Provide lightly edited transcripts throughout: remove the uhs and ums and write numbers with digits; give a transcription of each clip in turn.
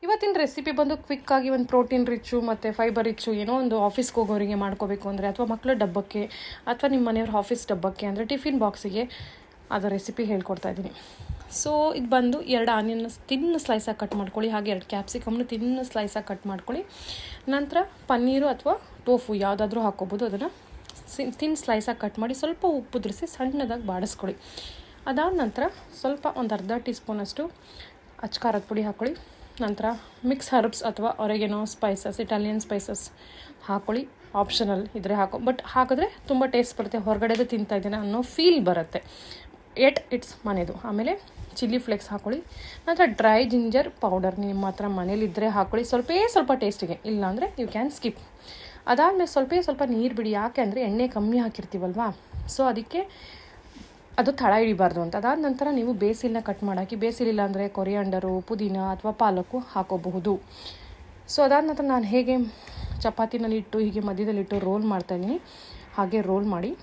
ಇವತ್ತಿನ ರೆಸಿಪಿ ಬಂದು ಕ್ವಿಕ್ಕಾಗಿ ಒಂದು ಪ್ರೋಟೀನ್ ರಿಚ್ಚು ಮತ್ತು ಫೈಬರ್ ರಿಚ್ಚು ಏನೋ ಒಂದು ಆಫೀಸ್ಗೆ ಹೋಗೋರಿಗೆ ಮಾಡ್ಕೋಬೇಕು ಅಂದರೆ ಅಥವಾ ಮಕ್ಕಳ ಡಬ್ಬಕ್ಕೆ ಅಥವಾ ನಿಮ್ಮ ಮನೆಯವ್ರ ಆಫೀಸ್ ಡಬ್ಬಕ್ಕೆ ಅಂದರೆ ಟಿಫಿನ್ ಬಾಕ್ಸಿಗೆ ಅದರ ರೆಸಿಪಿ ಹೇಳ್ಕೊಡ್ತಾ ಇದ್ದೀನಿ. ಸೊ ಇದು ಬಂದು 2 ಆನಿಯನ್ ತಿನ್ನ ಸ್ಲೈಸಾಗಿ ಕಟ್ ಮಾಡ್ಕೊಳ್ಳಿ, ಹಾಗೆ 2 ಕ್ಯಾಪ್ಸಿಕಮ್ನು ತಿನ್ನ ಸ್ಲೈಸಾಗಿ ಕಟ್ ಮಾಡ್ಕೊಳ್ಳಿ. ನಂತರ ಪನ್ನೀರು ಅಥವಾ ಟೋಫು ಯಾವುದಾದ್ರೂ ಹಾಕ್ಕೋಬೋದು. ಅದನ್ನು ತಿನ್ನ ಸ್ಲೈಸಾಗಿ ಕಟ್ ಮಾಡಿ ಸ್ವಲ್ಪ ಉಪ್ಪು ಉದುರಿಸಿ ಸಣ್ಣದಾಗಿ ಬಾಡಿಸ್ಕೊಳ್ಳಿ. ಅದಾದ ನಂತರ ಸ್ವಲ್ಪ ಒಂದು ಅರ್ಧ ಟೀ ಸ್ಪೂನಷ್ಟು ಅಚ್ಕಾರದ ಪುಡಿ ಹಾಕ್ಕೊಳ್ಳಿ. ನಂತರ ಮಿಕ್ಸ್ ಹರ್ಬ್ಸ್ ಅಥವಾ ಒರೆಗೆನೋ ಸ್ಪೈಸಸ್, ಇಟಾಲಿಯನ್ ಸ್ಪೈಸಸ್ ಹಾಕ್ಕೊಳ್ಳಿ. ಆಪ್ಷನಲ್ ಇದ್ದರೆ ಬಟ್ ಹಾಕಿದ್ರೆ ತುಂಬ ಟೇಸ್ಟ್ ಬರುತ್ತೆ, ಹೊರಗಡೆದು ತಿಂತಾಯಿದ್ದೇನೆ ಅನ್ನೋ ಫೀಲ್ ಬರುತ್ತೆ. ಇಟ್ಸ್ ಮನೆದು. ಆಮೇಲೆ ಚಿಲ್ಲಿ ಫ್ಲೇಕ್ಸ್ ಹಾಕ್ಕೊಳ್ಳಿ. ನಂತರ ಡ್ರೈ ಜಿಂಜರ್ ಪೌಡರ್ ನಿಮ್ಮ ಹತ್ರ ಮನೇಲಿದ್ದರೆ ಹಾಕ್ಕೊಳ್ಳಿ, ಸ್ವಲ್ಪ ಟೇಸ್ಟಿಗೆ, ಇಲ್ಲಾಂದರೆ ಯು ಕ್ಯಾನ್ ಸ್ಕಿಪ್. ಅದಾದಮೇಲೆ ಸ್ವಲ್ಪ ನೀರು ಬಿಡಿ. ಯಾಕೆ ಅಂದರೆ ಎಣ್ಣೆ ಕಮ್ಮಿ ಹಾಕಿರ್ತೀವಲ್ವಾ, ಸೊ ಅದಕ್ಕೆ ಅದು ತಳ ಹಿಡಿಬಾರ್ದು ಅಂತ. ಅದಾದ ನಂತರ ನೀವು ಬೇಸಿಲನ್ನ ಕಟ್ ಮಾಡಾಕಿ, ಬೇಸಿಲಿಲ್ಲ ಅಂದರೆ ಕೊರಿಯಾಂಡರು, ಪುದೀನ ಅಥವಾ ಪಾಲಕು ಹಾಕೋಬಹುದು. ಸೊ ಅದಾದ ನಂತರ ನಾನು ಹೇಗೆ ಚಪಾತಿನಲ್ಲಿಟ್ಟು ಹೀಗೆ ಮಧ್ಯದಲ್ಲಿಟ್ಟು ರೋಲ್ ಮಾಡ್ತಾಯಿದ್ದೀನಿ, ಹಾಗೆ ರೋಲ್ ಮಾಡಿ.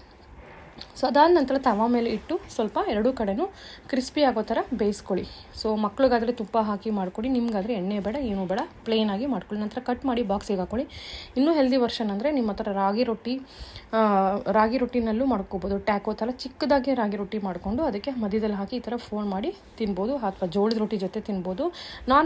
ಸೊ ಅದಾದ ನಂತರ ತವ ಮೇಲೆ ಇಟ್ಟು ಸ್ವಲ್ಪ ಎರಡೂ ಕಡೆನೂ ಕ್ರಿಸ್ಪಿ ಆಗೋ ಥರ ಬೇಯಿಸ್ಕೊಳ್ಳಿ. ಸೊ ಮಕ್ಳಿಗಾದರೆ ತುಪ್ಪ ಹಾಕಿ ಮಾಡ್ಕೊಳ್ಳಿ, ನಿಮ್ಗಾದರೆ ಎಣ್ಣೆ ಬೇಡ ಏನೂ ಬೇಡ, ಪ್ಲೇನಾಗಿ ಮಾಡ್ಕೊಳ್ಳಿ. ನಂತರ ಕಟ್ ಮಾಡಿ ಬಾಕ್ಸಿಗೆ ಹಾಕ್ಕೊಳ್ಳಿ. ಇನ್ನೂ ಹೆಲ್ದಿ ವರ್ಷನ್ ಅಂದರೆ ನಿಮ್ಮ ಹತ್ರ ರಾಗಿ ರೊಟ್ಟಿನಲ್ಲೂ ಮಾಡ್ಕೋಬೋದು. ಟ್ಯಾಕೋ ಥರ ಚಿಕ್ಕದಾಗಿ ರಾಗಿ ರೊಟ್ಟಿ ಮಾಡಿಕೊಂಡು ಅದಕ್ಕೆ ಮಧ್ಯದಲ್ಲಿ ಹಾಕಿ ಈ ಥರ ಫೋಲ್ಡ್ ಮಾಡಿ ತಿನ್ಬೋದು, ಅಥವಾ ಜೋಳದ ರೊಟ್ಟಿ ಜೊತೆ ತಿನ್ಬೋದು.